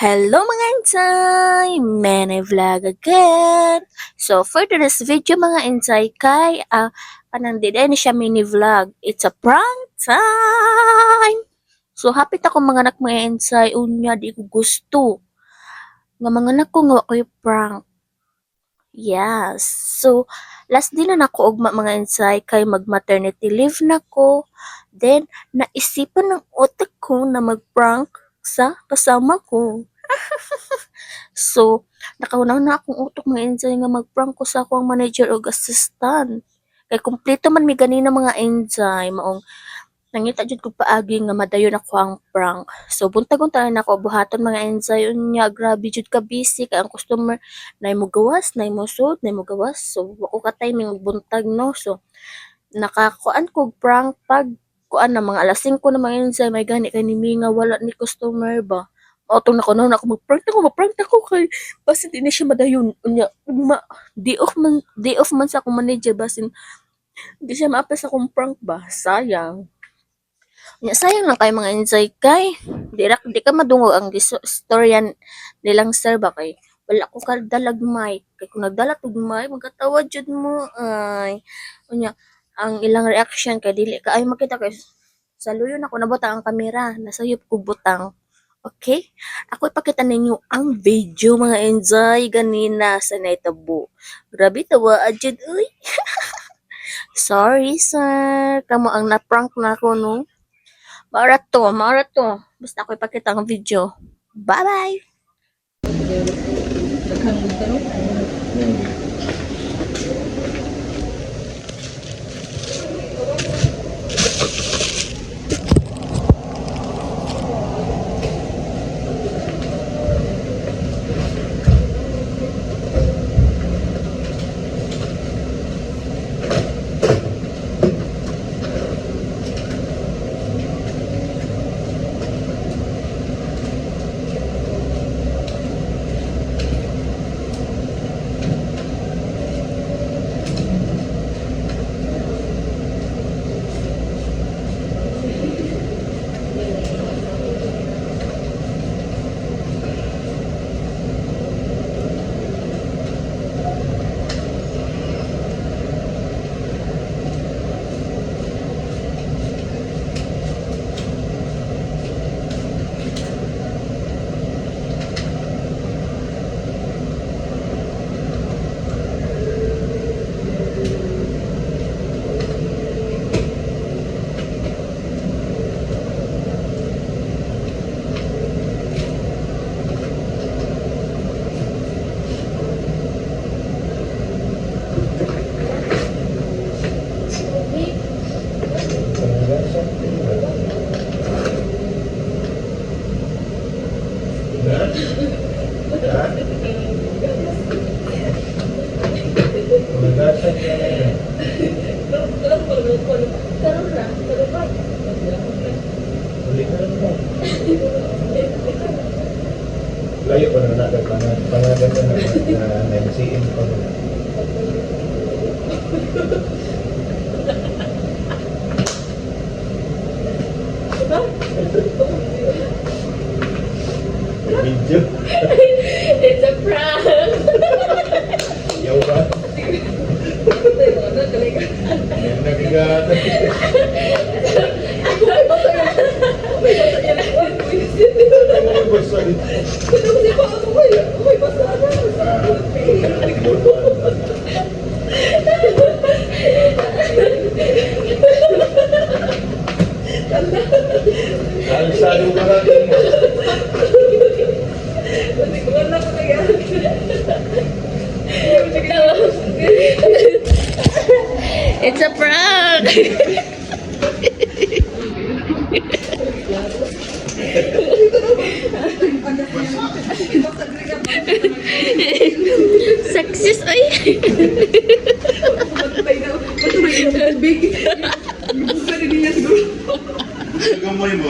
Hello mga insay! Mene vlog again! So for today's video mga insay kay panandida ni siya mini vlog. It's a prank time! So hapit ako mga anak mga insay unya di ko gusto. Nga mga anak ko nga ko prank. Yes. So last din na nako ugma mga insay kay mag maternity leave na ko. Then naisipan ng utak ko na mag-prank sa kasama ko. So, nakaunaw na akong utok mga enjoy nga mag-prank ko sa akong manager o assistant. Kay kumpleto man mi ganina mga enjoy maong nangita jud ko paagi nga madayon ako ang prank. So buntag unta na ako buhaton mga enjoy unya grabe jud ka busy kay ang customer nay mo gawas, nay mo sud, nay mo gawas. So wako ka timing buntag no. So nakakuan ko prank pag kuan na mga alas 5 na mga enjoy may gani kay ni Minga wala ni customer ba. Otong nakunaw na ako mag-prank ako kay basin di na siya madayon unya day off man sa akong manager basin di siya maapil sa akong prank ba sayang unya sayang lang kay mga enjoy kay di ka madungog ang storyan nilang sir ba kay wala ko kadalag mic kay kung nagdala og mic magkatawa jud mo ay unya ang ilang reaction kay dili ka ay makita kay saluyon ako nabutang ang kamera nasayop ko butang. Okay? Ako ipakita ninyo ang video mga enjoy ganina sa naitabo. Grabe tawa ajud uy. Sorry sir. Kamo ang na-prank na ako no. Maura to. Basta ako ipakita ang video. Bye-bye. Layo pa na natin pangalan na MCM pa rin. Video. It's a prank. Yaw ba? Yan nagigata. Salo ka natin mo. It's a prank. Success ay. Gamay mo.